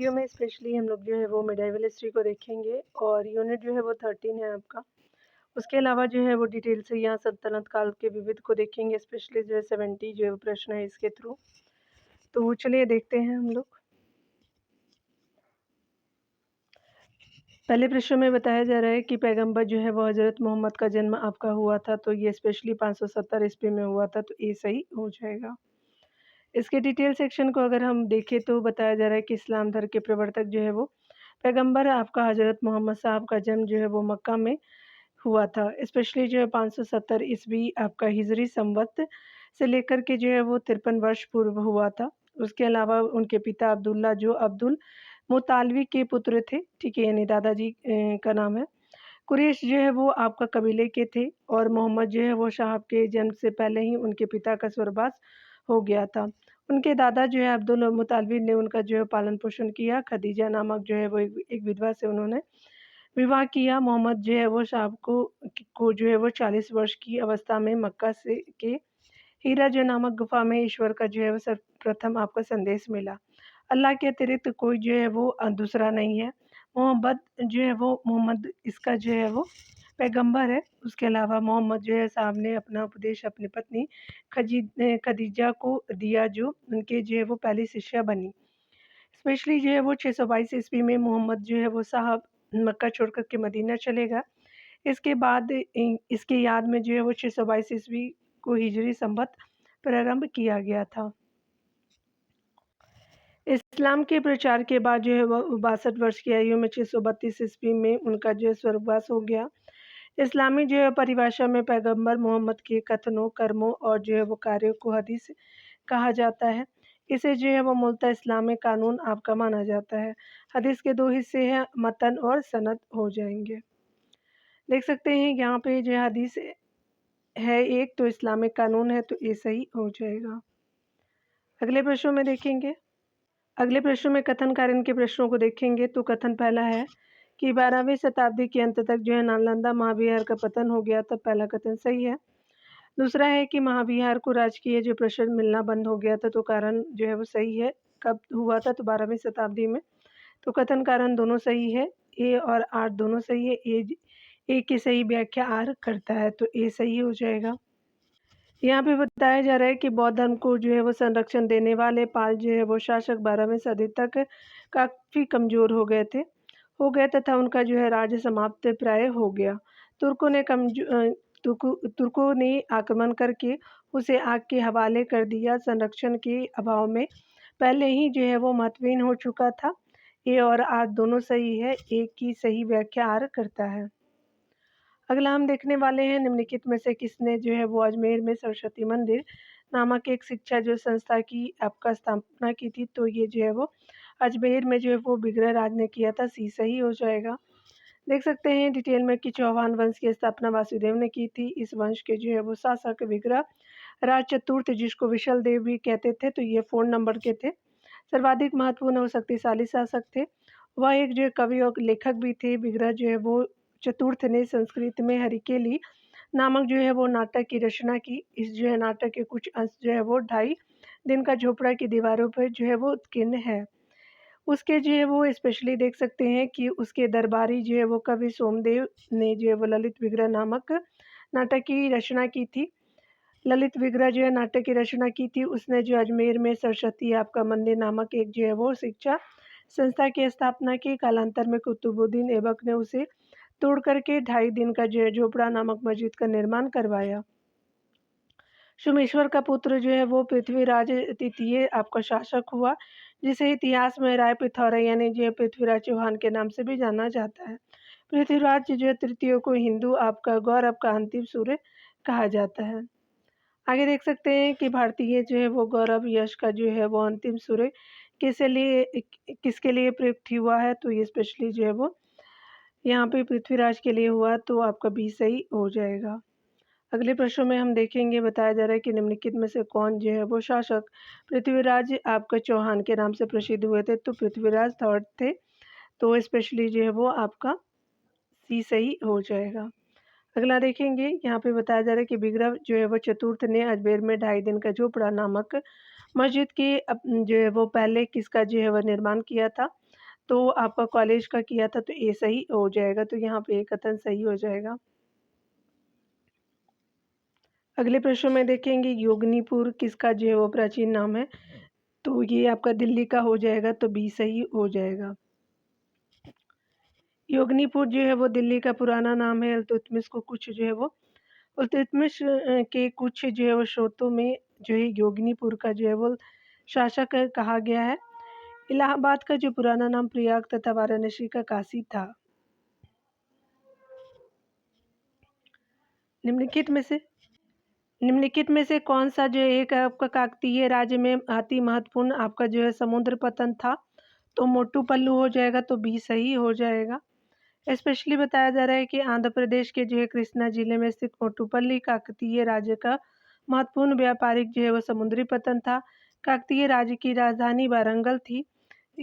Video में specially हम लोग जो है वो मिडाइवल हिस्ट्री को देखेंगे और यूनिट जो है वो 13 है आपका। उसके अलावा जो है वो डिटेल से यहाँ सल्तनत काल के विविध को देखेंगे, स्पेशली जो है 70 जो है वो प्रश्न है इसके थ्रू। तो चलिए देखते हैं हम लोग। पहले प्रश्न में बताया जा रहा है कि पैगंबर जो है वो हज़रत मोहम्मद का जन्म आपका हुआ था, तो ये स्पेशली 570 ईस्वी में हुआ था, तो ये सही हो जाएगा। इसके डिटेल सेक्शन को अगर हम देखें तो बताया जा रहा है कि इस्लाम धर्म के प्रवर्तक जो है वो पैगंबर आपका हज़रत मोहम्मद साहब का जन्म जो है वो मक्का में हुआ था। स्पेशली जो है 570 ईस्वी आपका हिजरी संवत से लेकर के जो है वो 53 वर्ष पूर्व हुआ था। उसके अलावा उनके पिता अब्दुल्ला जो अब्दुल मुतालवी के पुत्र थे, ठीक है, यानी दादाजी का नाम है। कुरैश जो है वो आपका कबीले के थे और मोहम्मद जो है वो साहब के जन्म से पहले ही उनके पिता का स्वर्गवास हो गया था। उनके दादा जो है अब्दुल मुतालवी ने उनका जो है पालन पोषण किया। खदीजा नामक जो है वो एक विधवा से उन्होंने विवाह किया। मोहम्मद जो है वो साहब को जो है वो 40 वर्ष की अवस्था में मक्का से के हीरा जो नामक गुफा में ईश्वर का जो है वो सर्वप्रथम आपका संदेश मिला। अल्लाह के अतिरिक्त कोई जो है वो दूसरा नहीं है। मोहम्मद जो है वो मोहम्मद इसका जो है वो पैगंबर है। उसके अलावा मोहम्मद जो है साहब ने अपना उपदेश अपनी पत्नी खदीजा को दिया, जो उनके जो है वो पहली शिष्या बनी। स्पेशली जो है वो 622 ईस्वी में मोहम्मद जो है वो साहब मक्का छोड़कर के मदीना चलेगा। इसके बाद इसकी याद में जो है वो 622 ईस्वी को हिजरी संवत प्रारंभ किया गया था। इस्लाम के प्रचार के बाद जो है वह 62 वर्ष की आयु में 632 ईस्वी में उनका जो है स्वर्गवास हो गया। इस्लामी जो है परिभाषा में पैगंबर मोहम्मद के कथनों, कर्मों और जो है वो कार्यों को हदीस कहा जाता है। इसे जो है वो मूलतः इस्लामी कानून आपका माना जाता है। हदीस के दो हिस्से हैं, मतन और सनद हो जाएंगे। देख सकते हैं यहाँ पे जो हदीस है एक, तो इस्लामिक कानून है, तो ये सही हो जाएगा। अगले प्रश्नों में देखेंगे। अगले प्रश्न में कथन कार्य के प्रश्नों को देखेंगे। तो कथन पहला है कि 12वीं शताब्दी के अंत तक जो है नालंदा महाविहार का पतन हो गया था। पहला कथन सही है। दूसरा है कि महाविहार को राजकीय जो प्रसाद मिलना बंद हो गया था, तो कारण जो है वो सही है। कब हुआ था? तो 12वीं शताब्दी में। तो कथन कारण दोनों सही है। ए और आर दोनों सही है। ए की सही व्याख्या आर करता है, तो ए सही हो जाएगा। यहाँ पे बताया जा रहा है कि बौद्ध धर्म को जो है वो संरक्षण देने वाले पाल जो है वो शासक 12वीं सदी तक काफ़ी कमज़ोर हो गए तथा उनका जो है राज्य समाप्त प्राय हो गया। तुर्कों ने आक्रमण करके उसे आग के हवाले कर दिया। संरक्षण के अभाव में पहले ही जो है वो महत्वहीन हो चुका था। ए और आर दोनों सही है। ए की सही व्याख्या आर करता है। अगला हम देखने वाले हैं, निम्नलिखित में से किसने जो है वो अजमेर में सरस्वती मंदिर नामक एक शिक्षा जो संस्था की आपका स्थापना की थी। तो ये जो है वो अजमेर में जो है वो विग्रह राज ने किया था। सी सही हो जाएगा। देख सकते हैं डिटेल में कि चौहान वंश की स्थापना वासुदेव ने की थी। इस वंश के जो है वो शासक विग्रह राज चतुर्थ, जिसको विशल देव भी कहते थे, तो ये 4 नंबर के थे। सर्वाधिक महत्वपूर्ण और शक्तिशाली शासक थे। वह एक जो कवि और लेखक भी थे। विग्रह जो है वो चतुर्थ ने संस्कृत में हरिकेली नामक जो है वो नाटक की रचना की। इस जो है नाटक के कुछ अंश जो है वो 2.5 दिन का झोपड़ा की दीवारों पर जो है वो उत्कीर्ण है। उसके जो है वो स्पेशली देख सकते हैं कि उसके दरबारी जो है वो कवि सोमदेव ने जो है वो ललित विग्रह नामक नाटक की रचना की थी। ललित विग्रह जो है नाटक की रचना की थी। उसने जो अजमेर में सरस्वती आपका मंदिर नामक एक जो है वो शिक्षा संस्था की स्थापना की। कालांतर में कुतुबुद्दीन ऐबक ने उसे तोड़ करके 2.5 दिन का जो है झोपड़ा नामक मस्जिद का निर्माण करवाया। सोमेश्वर का पुत्र जो है वो पृथ्वीराज तृतीय आपका शासक हुआ, जिसे इतिहास में राय पिथौरा यानी जो है पृथ्वीराज चौहान के नाम से भी जाना जाता है। पृथ्वीराज जो है तृतीय को हिंदू आपका गौरव का अंतिम सूर्य कहा जाता है। आगे देख सकते हैं कि भारतीय जो है वो गौरव यश का जो है वो अंतिम सूर्य किसके लिए प्रयुक्त हुआ है? तो ये स्पेशली जो है वो यहाँ पे पृथ्वीराज के लिए हुआ, तो आपका बी सही हो जाएगा। अगले प्रश्न में हम देखेंगे, बताया जा रहा है कि निम्नलिखित में से कौन जो है वो शासक पृथ्वीराज आपका चौहान के नाम से प्रसिद्ध हुए थे? तो पृथ्वीराज थर्ड थे, तो स्पेशली जो है वो आपका सी सही हो जाएगा। अगला देखेंगे, यहाँ पे बताया जा रहा है कि विग्रह जो है वो चतुर्थ ने अजमेर में 2.5 दिन का झोपड़ा नामक मस्जिद की जो है वो पहले किसका जो है वो निर्माण किया था? तो आपका कॉलेज का किया था, तो ए सही हो जाएगा, तो यहाँ पे ए कथन सही हो जाएगा। अगले प्रश्न में देखेंगे योगनीपुर किसका जो है वो प्राचीन नाम है, तो ये आपका दिल्ली का हो जाएगा, तो बी सही हो जाएगा। योगनीपुर जो है वो दिल्ली का पुराना नाम है। इल्तुतमिश को कुछ जो है वो इल्तुतमिश के कुछ जो है वो स्रोतों में जो है योगनीपुर का जो है वो शासक कहा गया है। इलाहाबाद का जो पुराना नाम प्रयाग तथा वाराणसी का काशी था। निम्नलिखित में से कौन सा जो एक आपका काकतीय राज्य में अति महत्वपूर्ण आपका जो है समुद्र पतन था, तो मोटुपल्लू हो जाएगा, तो बी सही हो जाएगा। स्पेशली बताया जा रहा है कि आंध्र प्रदेश के जो है कृष्णा जिले में स्थित मोटुपल्ली काकतीय राज्य का महत्वपूर्ण व्यापारिक जो है वो समुद्री पतन था। काकतीय राज्य की राजधानी वारंगल थी,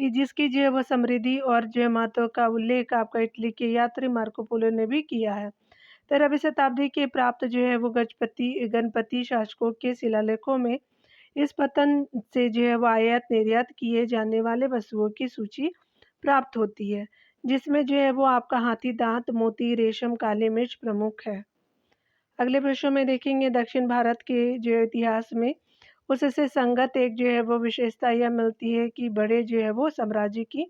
जिसकी जो है वो समृद्धि और जो है महत्व का उल्लेख आपका इटली के यात्री मार्को पोलो ने भी किया है। 13वीं शताब्दी के प्राप्त जो है वो गणपति शासकों के शिलालेखों में इस पतन से जो है वो आयात निर्यात किए जाने वाले वस्तुओं की सूची प्राप्त होती है, जिसमें जो है वो आपका हाथी दांत, मोती, रेशम, काली मिर्च प्रमुख है। अगले प्रश्न में देखेंगे दक्षिण भारत के जो इतिहास में उससे संगत एक जो है वो विशेषता यह मिलती है कि बड़े जो है वो साम्राज्य की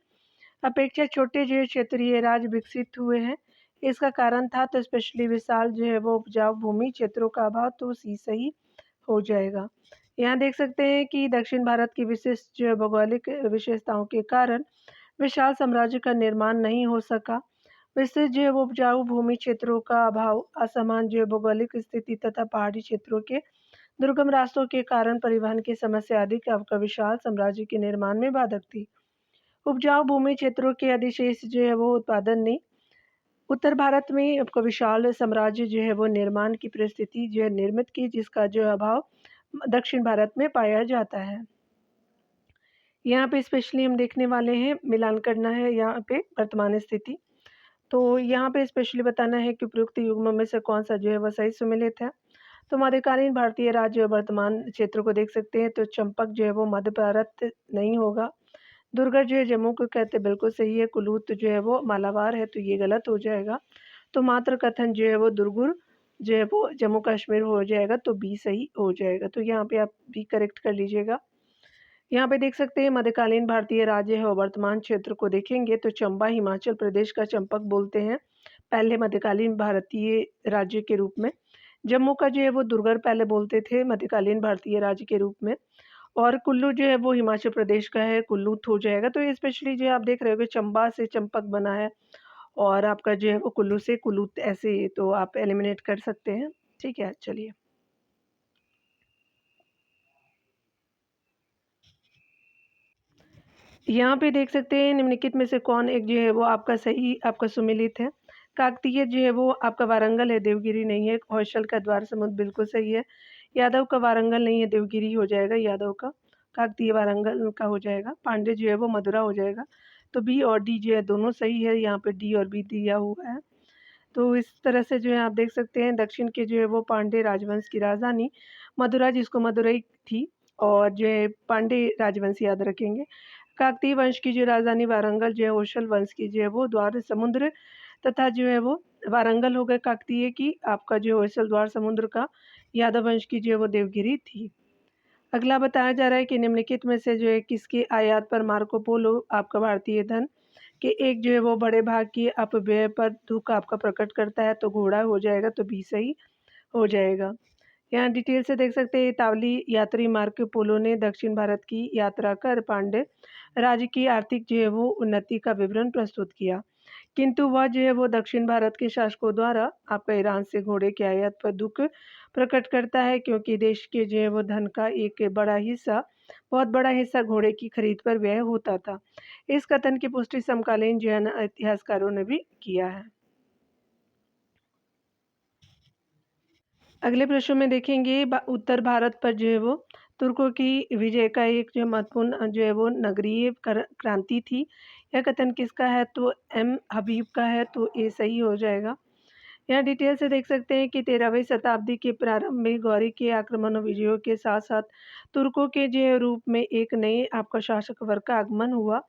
अपेक्षा छोटे जो क्षेत्रीय राज्य विकसित हुए हैं। इसका कारण था तो स्पेशली विशाल जो है वो उपजाऊ भूमि क्षेत्रों का अभाव, तो सी सही हो जाएगा। यहाँ देख सकते हैं कि दक्षिण भारत की विशिष्ट जो भौगोलिक विशेषताओं के कारण विशाल साम्राज्य का निर्माण नहीं हो सका। विस्तृत जो है वो उपजाऊ भूमि क्षेत्रों का अभाव, असमान जो भौगोलिक स्थिति तथा पहाड़ी क्षेत्रों के दुर्गम रास्तों के कारण परिवहन की समस्या अधिक आपका विशाल साम्राज्य के निर्माण में बाधक थी। उपजाऊ भूमि क्षेत्रों के अधिशेष जो है वो उत्पादन ने उत्तर भारत में आपको विशाल साम्राज्य जो है वो निर्माण की परिस्थिति जो है निर्मित की, जिसका जो अभाव दक्षिण भारत में पाया जाता है। यहाँ पे स्पेशली हम देखने वाले हैं, मिलान करना है यहाँ पे वर्तमान स्थिति। तो यहाँ पे स्पेशली बताना है कि उपयुक्त युग्म में से कौन सा जो है वह सही सुमेलित है। तो मध्यकालीन भारतीय राज्य वर्तमान क्षेत्र को देख सकते हैं, तो चंपक जो है वो मध्य भारत नहीं होगा। दुर्गर जो है जम्मू को कहते हैं, बिल्कुल सही है। कुलूत जो है वो मालाबार है, तो ये गलत हो जाएगा। तो मात्र कथन जो है वो दुर्गुर जो है वो जम्मू कश्मीर हो जाएगा, तो बी सही हो जाएगा। तो यहाँ पे आप भी करेक्ट कर लीजिएगा। यहाँ पे देख सकते हैं मध्यकालीन भारतीय राज्य है और वर्तमान क्षेत्र को देखेंगे तो चंबा हिमाचल प्रदेश का चंपक बोलते हैं पहले मध्यकालीन भारतीय राज्य के रूप में। जम्मू का जो है वो दुर्गर पहले बोलते थे मध्यकालीन भारतीय राज्य के रूप में। और कुल्लू जो है वो हिमाचल प्रदेश का है, कुल्लू हो जाएगा। तो ये स्पेशली जो आप देख रहे हो चंबा से चंपक बना है और आपका जो है वो कुल्लू से कुल्लूत, ऐसे तो आप एलिमिनेट कर सकते हैं। ठीक है, चलिए यहाँ पे देख सकते हैं निम्नलिखित में से कौन एक जो है वो आपका सही आपका सुमेलित है। काकतीय जो है वो आपका वारंगल है, देवगिरी नहीं है। कौशल का द्वार समुद्र बिल्कुल सही है। यादव का वारंगल नहीं है, देवगिरी हो जाएगा यादव का। काकतीय वारंगल का हो जाएगा। पांडे जो है वो मथुरा हो जाएगा। तो बी और डी जो है दोनों सही है, यहाँ पे डी और बी दिया हुआ है। तो इस तरह से जो है आप देख सकते हैं दक्षिण के जो है वो पांडे राजवंश की राजधानी मदुरा, जिसको मदुरई थी, और जो है पांडे राजवंश याद रखेंगे। काकतीय वंश की जो राजधानी वारंगल जो है होशल वंश की जो है वो द्वार समुद्र तथा जो है वो वारंगल हो गए काकतीय की, आपका जो होशल द्वार समुद्र का यादव वंश की जो है वो देवगिरी थी। अगला बताया जा रहा है कि निम्नलिखित में से जो है किसके आयात पर मार्को पोलो आपका भारतीय धन के एक जो है वो बड़े भाग की अपव्यय पर दुख आपका प्रकट करता है, तो घोड़ा हो जाएगा, तो बी सही हो जाएगा। यहाँ डिटेल से देख सकते हैं इतावली यात्री मार्को पोलो ने दक्षिण भारत की यात्रा कर पांड्य राज्य की आर्थिक जो है वो उन्नति का विवरण प्रस्तुत किया, किंतु वह जो है वो दक्षिण भारत के शासकों द्वारा आपका ईरान से घोड़े के आयात पर दुख प्रकट करता है, क्योंकि देश के जो है वो धन का एक बड़ा हिस्सा बहुत बड़ा हिस्सा घोड़े की खरीद पर व्यय होता था। इस कथन की पुष्टि समकालीन जो है ना इतिहासकारों ने भी किया है। अगले प्रश्न में देखेंगे उत्तर भारत पर जो है वो तुर्कों की विजय का एक जो महत्वपूर्ण जो है वो नगरीय क्रांति थी। यह कथन किसका है, तो एम हबीब का है, तो ये सही हो जाएगा। यहाँ डिटेल से देख सकते हैं कि 13वीं शताब्दी के प्रारंभ में गौरी के आक्रमण और विजयों के साथ-साथ तुर्कों के जो है रूप में एक नए आपका शासक वर्ग का आगमन हुआ।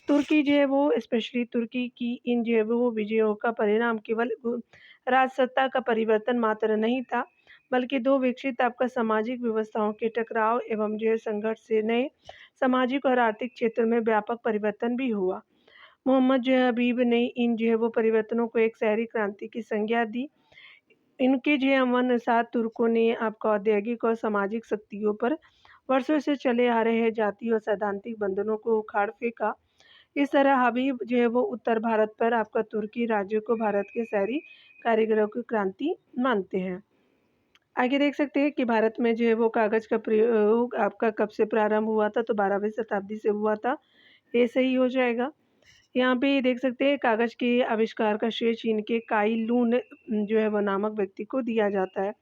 तुर्की जो है वो स्पेशली तुर्की की इन जो है वो विजयों का परिणाम केवल राजसत्ता का परिवर्तन मात्र नहीं था, बल्कि 2 विकसित आपका सामाजिक व्यवस्थाओं के टकराव एवं जो है संघर्ष से नए सामाजिक और आर्थिक क्षेत्र में व्यापक परिवर्तन भी हुआ। मोहम्मद जो है हबीब ने इन जो है वो परिवर्तनों को एक शहरी क्रांति की संज्ञा दी। इनके जो है अनुसार तुर्कों ने आपका औद्योगिक और सामाजिक शक्तियों पर वर्षों से चले आ रहे जातीय और सैद्धांतिक बंधनों को उखाड़ फेंका। इस तरह हबीब जो है वो उत्तर भारत पर आपका तुर्की राज्य को भारत के शहरी कारीगरों की क्रांति मानते हैं। आगे देख सकते हैं कि भारत में जो है वो कागज़ का प्रयोग आपका कब से प्रारंभ हुआ था, तो 12वीं शताब्दी से हुआ था। ये सही हो जाएगा। यहाँ पे देख सकते हैं कागज़ के आविष्कार का श्रेय चीन के काई लून जो है वो नामक व्यक्ति को दिया जाता है।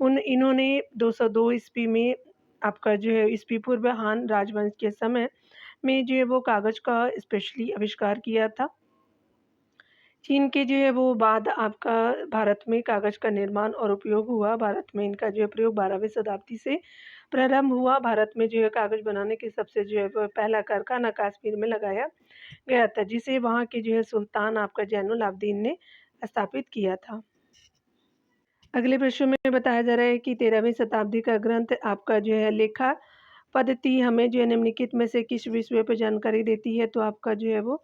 इन्होंने 202 ईस्वी में आपका जो है ईस्वी पूर्व हान राजवंश के समय में जो है वो कागज़ का स्पेशली आविष्कार किया था। चीन के जो है वो बाद आपका भारत में कागज़ का निर्माण और उपयोग हुआ। भारत में इनका जो है प्रयोग 12वीं शताब्दी से प्रारंभ हुआ। भारत में जो है कागज़ बनाने के सबसे जो है वो पहला कारखाना कश्मीर में लगाया गया था, जिसे वहाँ के जो है सुल्तान आपका ज़ैनुल आबदीन ने स्थापित किया था। अगले प्रश्न में बताया जा रहा है कि 13वीं शताब्दी का ग्रंथ आपका जो है लेखा पद्धति हमें जो है निम्नलिखित में से किस विषय पर जानकारी देती है, तो आपका जो है वो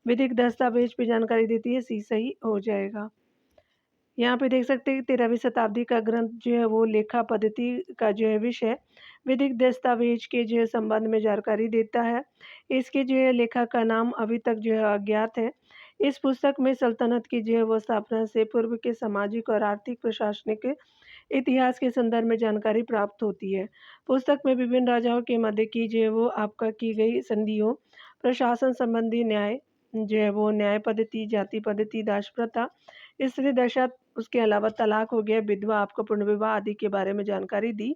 विधिक दस्तावेज पे जानकारी देती है। सी सही हो जाएगा। यहाँ पे देख सकते हैं कि 13वीं शताब्दी का ग्रंथ जो है वो लेखा पद्धति का जो है विषय विधिक दस्तावेज के जो है संबंध में जानकारी देता है। इसके जो है लेखक का नाम अभी तक जो है अज्ञात है। इस पुस्तक में सल्तनत की जो है वो स्थापना से पूर्व के सामाजिक और आर्थिक प्रशासनिक इतिहास के संदर्भ में जानकारी प्राप्त होती है। पुस्तक में विभिन्न राजाओं के मध्य की जो है वो आपका की गई संधियों, प्रशासन संबंधी न्याय जो है वो न्याय पद्धति, जाति पद्धति, दास प्रथा, स्त्री दशा, उसके अलावा तलाक हो गया, विधवा, आपका पुनर्विवाह आदि के बारे में जानकारी दी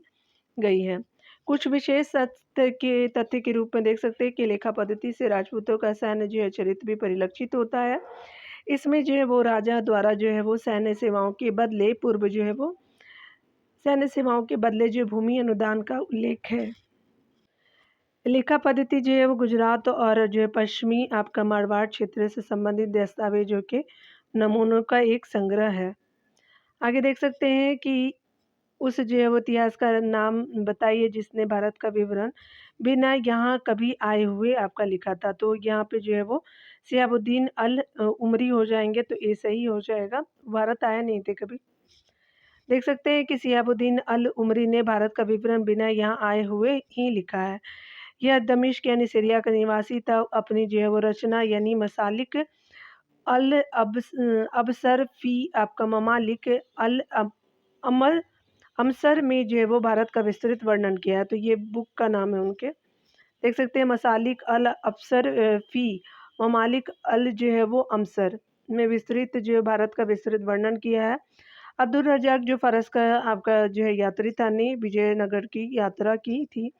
गई है। कुछ विशेष तथ्य के रूप में देख सकते हैं कि लेखा पद्धति से राजपूतों का सैन्य जो है चरित्र भी परिलक्षित होता है। इसमें जो है वो राजा द्वारा जो है वो सैन्य सेवाओं के बदले पूर्व जो है वो सैन्य सेवाओं के बदले जो भूमि अनुदान का उल्लेख है। लेखा पद्धति जो है वो गुजरात और जो है पश्चिमी आपका मारवाड़ क्षेत्र से संबंधित दस्तावेजों के नमूनों का एक संग्रह है। आगे देख सकते हैं कि उस जो है वो इतिहासकार नाम बताइए जिसने भारत का विवरण बिना यहाँ कभी आए हुए आपका लिखा था, तो यहाँ पे जो है वो शिहाबुद्दीन अल उमरी हो जाएंगे, तो ये सही हो जाएगा। भारत आए नहीं थे कभी। देख सकते हैं कि शिहाबुद्दीन अल उमरी ने भारत का विवरण बिना यहाँ आए हुए ही लिखा है। यह दमिश्क यानी सीरिया का निवासी था। अपनी जो है वो रचना यानी मसालिक अल अबसर फी आपका ममालिक अल अमल अमसर में जो है वो भारत का विस्तृत वर्णन किया है, तो ये बुक का नाम है उनके। देख सकते हैं मसालिक अल अबसर फी ममालिक अल जो है वो अमसर में विस्तृत जो है भारत का विस्तृत वर्णन किया है। अब्दुल रज़ाक जो फ़ारस का आपका जो है यात्री था ने विजयनगर की यात्रा की थी।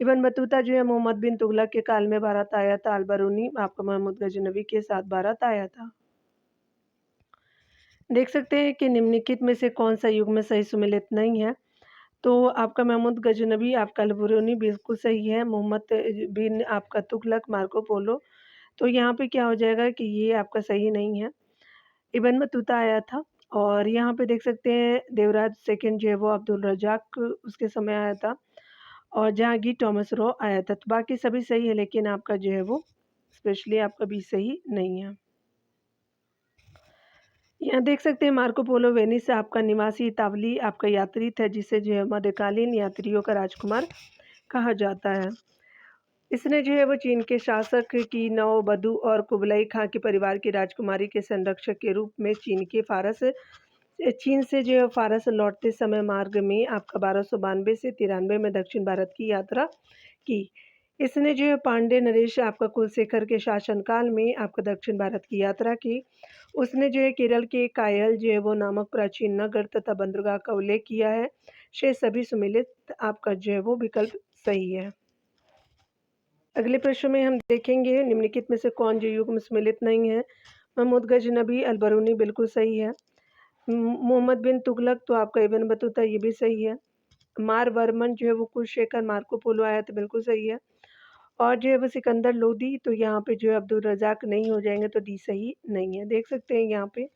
इब्न बतूता जो है मोहम्मद बिन तुगलक के काल में भारत आया था। अल-बरूनी आपका महमूद गजनवी के साथ भारत आया था। देख सकते हैं कि निम्नलिखित में से कौन सा युग में सही सुमेलित नहीं है, तो आपका महमूद गजनवी आपका अल-बरूनी बिल्कुल सही है। मोहम्मद बिन आपका तुगलक, मार्को पोलो, तो यहाँ पे क्या हो जाएगा कि ये आपका सही नहीं है। इब्न बतूता आया था और यहाँ पे देख सकते हैं देवराज सेकंड जो है वो अब्दुल रज़ाक उसके समय आया था और जहांगीर टॉमस रो आया था। तो बाकी सभी सही है, लेकिन आपका जो है वो स्पेशली आपका भी सही नहीं है। यहाँ देख सकते हैं मार्को पोलो वेनिस से आपका निवासी इतावली आपका यात्री था, जिसे जो है मध्यकालीन यात्रियों का राजकुमार कहा जाता है। इसने जो है वो चीन के शासक की नौ बधू और कुबलाई खां के परिवार की राजकुमारी के संरक्षक के रूप में चीन से जो है फ़ारस लौटते समय मार्ग में आपका 1292 से 93 में दक्षिण भारत की यात्रा की। इसने जो है पांड्य नरेश आपका कुलशेखर के शासनकाल में आपका दक्षिण भारत की यात्रा की। उसने जो है केरल के कायल जो है वो नामक प्राचीन नगर तथा बंदरगाह का उल्लेख किया है। शेष सभी सुमेलित आपका जो है वो विकल्प सही है। अगले प्रश्न में हम देखेंगे निम्नलिखित में से कौन जो युग में सुमेलित नहीं है। महमूद गजनबी अल-बरूनी बिल्कुल सही है। मोहम्मद बिन तुगलक तो आपका इब्न बतूता ये भी सही है। मारवर्मन जो है वो कुलशेखर मार्को पोलो आया तो बिल्कुल सही है। और जो है वो सिकंदर लोदी तो यहाँ पे जो है अब्दुल रज़ाक नहीं हो जाएँगे तो डी सही नहीं है। देख सकते हैं यहाँ पे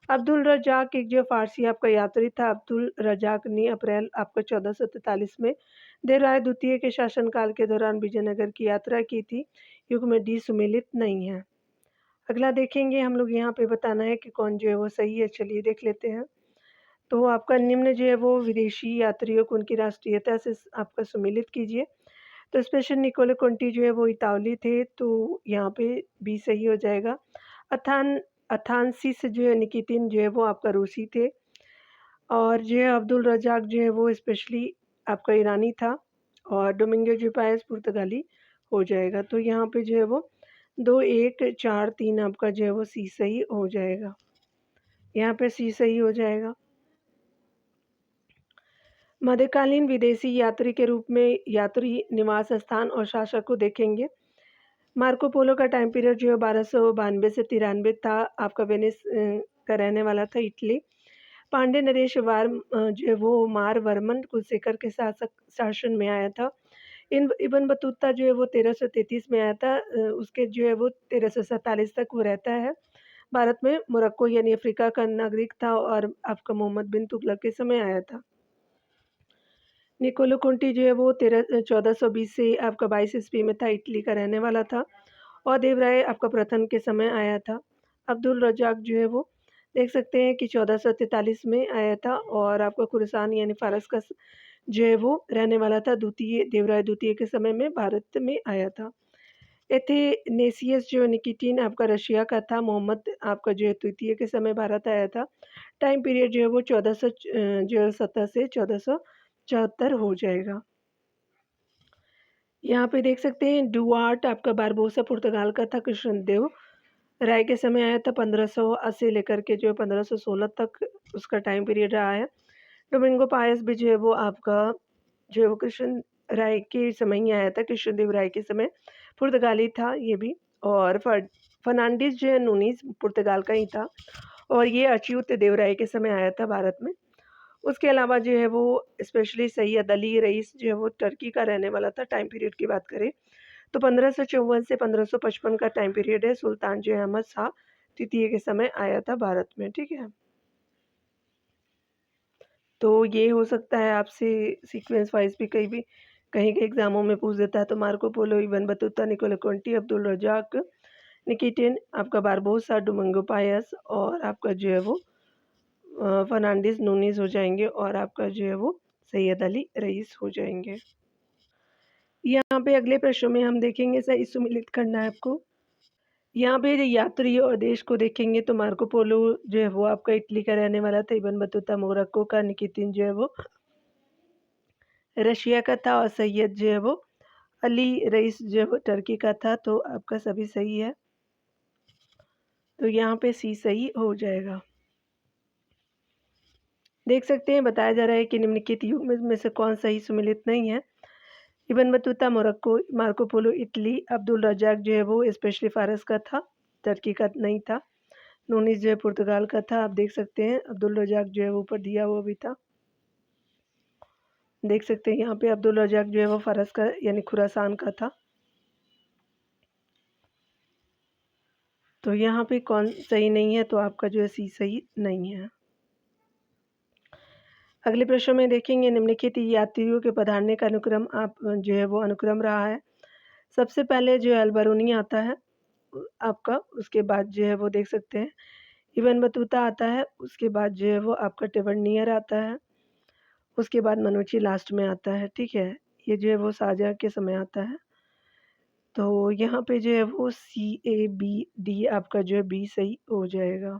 अब्दुल रज़ाक एक जो फ़ारसी आपका यात्री था। अब्दुल रज़ाक ने अप्रैल आपका 1443 में देवराय द्वितीय के शासनकाल के दौरान विजयनगर की यात्रा की थी। युग में डी सुमेलित नहीं है। अगला देखेंगे हम लोग यहाँ पे बताना है कि कौन जो है वो सही है। चलिए देख लेते हैं। तो आपका निम्न जो है वो विदेशी यात्रियों को उनकी राष्ट्रीयता से आपका सुमेलित कीजिए। तो स्पेशल निकोलो कोंटी जो है वो इतालवी थे तो यहाँ पे बी सही हो जाएगा। अथानसिस जो है निकितिन जो है वो आपका रूसी थे। और जो है अब्दुल रज़ाक जो है वो स्पेशली आपका ईरानी था। और डोमिंगो जी पायस पुर्तगाली हो जाएगा। तो यहाँ पे जो है वो 2, 1, 4, 3 आपका जो है वो सी सही हो जाएगा। यहाँ पे सी सही हो जाएगा। मध्यकालीन विदेशी यात्री के रूप में यात्री निवास स्थान और शासक को देखेंगे। मार्को पोलो का टाइम पीरियड जो है 1292 से 93 था। आपका वेनिस का रहने वाला था, इटली। पांड्य नरेश जो है वो मारवर्मन कुलशेखर के शासन में आया था। इब्न बतूता जो है वो 1333 में आया था। उसके जो है वो 1347 तक वो रहता है भारत में। मोरक्को यानी अफ्रीका का नागरिक था और आपका मोहम्मद बिन तुगलक के समय आया था। निकोलो कोंटी जो है वो 1420 से आपका 22 ईस्वी में था। इटली का रहने वाला था और देवराय आपका प्रथम के समय आया था। अब्दुल रज़ाक जो है वो देख सकते हैं कि 1443 में आया था और आपका खुरासान यानी फारस का जो है वो रहने वाला था। देवराय द्वितीय के समय में भारत में आया था। एथेनेसियस जो निकिटीन आपका रशिया का था। मोहम्मद आपका जो है तृतीय के समय भारत आया था। टाइम पीरियड जो है वो 1417 से 1474 हो जाएगा। यहाँ पे देख सकते हैं डुआर्ट आपका बारबोसा पुर्तगाल का था। कृष्णदेव राय के समय आया था। 1580 लेकर के जो है 1516 तक उसका टाइम पीरियड रहा है। डोमिंगो पायस भी जो है वो आपका जो है वो कृष्ण राय के समय ही आया था। कृष्णदेव राय के समय पुर्तगाली था ये भी। और फर्नांडिस जो है नूनीस पुर्तगाल का ही था और ये अच्युत देवराय के समय आया था भारत में। उसके अलावा जो है वो स्पेशली सैयद अली रईस जो है वो टर्की का रहने वाला था। टाइम पीरियड की बात करें तो 1554 से 1555 का टाइम पीरियड है। सुल्तान जो अहमद शाह तृतीय के समय आया था भारत में। ठीक है, तो ये हो सकता है आपसे सीक्वेंस वाइज भी कहीं के एग्जामों में पूछ देता है। तो Marco Polo, Ibn Battuta, Niccolo Conti, Abdul Razzaq, Nikitin, आपका बारबोसा, डोमिंगो पायस और आपका जो है वो फर्नांडिस नूनीज हो जाएंगे और आपका जो है वो सैयद अली रईस हो जाएंगे। यहाँ पे अगले प्रश्न में हम देखेंगे सही सुमिलित करना है आपको। यहाँ पे यात्री और देश को देखेंगे तो मार्को पोलो जो है वो आपका इटली का रहने वाला था। इब्न बतूता मोरक्को का, निकितिन जो है वो रशिया का था और सैयद जो है वो अली रईस जो है वो टर्की का था। तो आपका सभी सही है, तो यहाँ पे सी सही हो जाएगा। देख सकते हैं बताया जा रहा है कि निम्नलिखित युग में से कौन सही सुमिलित नहीं है। Ibn Battuta Morocco, Marco Polo Italy, Abdul Razzaq जो है वो स्पेशली फारस का था, टर्की का नहीं था। नूनीस जो है पुर्तगाल का था। आप देख सकते हैं अब्दुल रज़ाक जो है वो ऊपर दिया हुआ भी था। देख सकते हैं यहाँ पे अब्दुल रज़ाक जो है वो फारस का यानी खुरासान का था। तो यहाँ पे कौन सही नहीं है, तो आपका जो है सी सही नहीं है। अगले प्रश्न में देखेंगे निम्नलिखित यात्रियों के पधारने का अनुक्रम आप जो है वो अनुक्रम रहा है। सबसे पहले जो है अलबरूनी आता है आपका, उसके बाद जो है वो देख सकते हैं इब्न बतूता आता है, उसके बाद जो है वो आपका टेवर्नियर आता है, उसके बाद मनूची लास्ट में आता है। ठीक है, ये जो है वो शाहजहाँ के समय आता है। तो यहाँ पे जो है वो CABD आपका जो है बी सही हो जाएगा।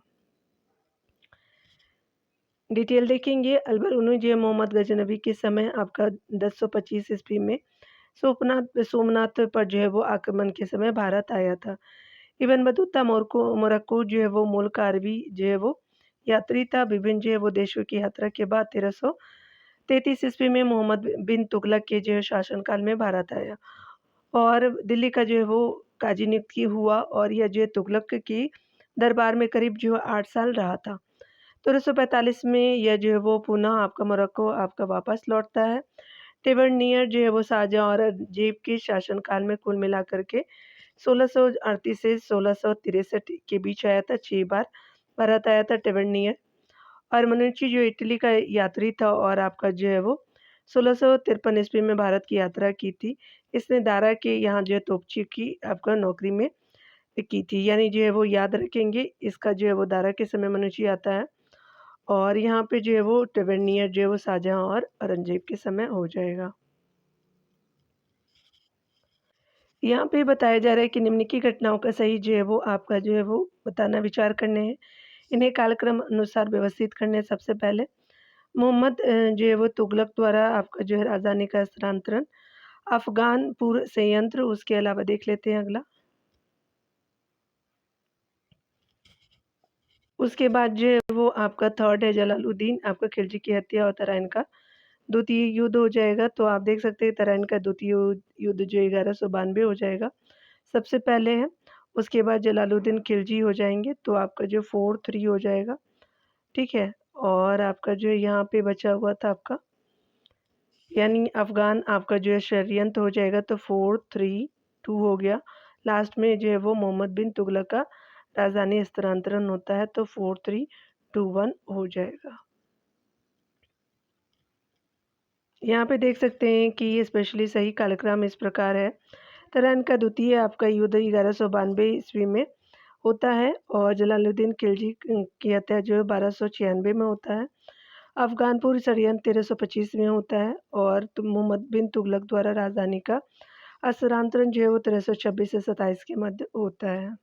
डिटेल देखेंगे अलबरूनी जो है मोहम्मद गजनबी के समय आपका 1025 ईस्वी में सोमनाथ पर जो है वो आक्रमण के समय भारत आया था। इब्न बतूता मोरक्को जो है वो मुल्क अरबी जो है वो यात्री था। विभिन्न जो है वो देशों की यात्रा के बाद 1333 ईस्वी में मोहम्मद बिन तुगलक के जो है शासनकाल में भारत आया और दिल्ली का जो है वो काजी नियुक्त हुआ और यह जो है तुगलक की दरबार में करीब जो है 8 साल रहा था। 1345 में यह जो है वो पुनः आपका मोरक्को आपका वापस लौटता है। टिबरनियर जो है वो शाहजहाँ और औरंगजेब के शासनकाल में कुल मिलाकर के 1638 से 1663 के बीच आया था, 6 बार भारत आया था टिबरनियर। और मनुची जो इटली का यात्री था और आपका जो है वो 1653 ईस्वी में भारत की यात्रा की थी। इसने दारा के यहाँ जो है तोपची की आपका नौकरी में की थी, यानी जो है वो याद रखेंगे, इसका जो है वो दारा के समय मनुची आता है और यहाँ पे जो है वो टिबरनियर जो है वो शाहजहाँ और औरंगजेब के समय हो जाएगा। यहाँ पे बताया जा रहा है कि निम्न की घटनाओं का सही जो है वो आपका जो है वो बताना विचार करने हैं। इन्हें कालक्रम अनुसार व्यवस्थित करने हैं। सबसे पहले मोहम्मद जो है वो तुगलक द्वारा आपका जो है राजधानी का स्थानांतरण, अफ़गानपुर संयंत्र, उसके अलावा देख लेते हैं अगला। उसके बाद जो है वो आपका थर्ड है जलालुद्दीन, आपका खिलजी की हत्या और तराइन का द्वितीय युद्ध हो जाएगा। तो आप देख सकते हैं तराइन का द्वितीय युद्ध जो 1192 हो जाएगा, सबसे पहले है। उसके बाद जलालुद्दीन खिलजी हो जाएँगे, तो आपका जो 4-3 हो जाएगा, ठीक है? और आपका जो यहाँ पे बचा हुआ था आपका, यानी अफ़गान आपका जो है षड्यंत्र हो जाएगा, तो 4-3-2 हो गया। लास्ट में जो है वो मोहम्मद बिन तुगलक का राजधानी स्थानांतरण होता है, तो 4-3-2-1 हो जाएगा। यहाँ पे देख सकते हैं कि ये स्पेशली सही कालक्रम इस प्रकार है। तराइन का द्वितीय आपका युद्ध 1192 ईस्वी में होता है और जलालुद्दीन खिलजी की हत्या जो है 1296 में होता है। अफ़गानपुर षड्यंत्र 1325 में होता है और मोहम्मद बिन तुगलक द्वारा राजधानी का स्थानांतरण जो है वो 1326 से 27 के मध्य होता है।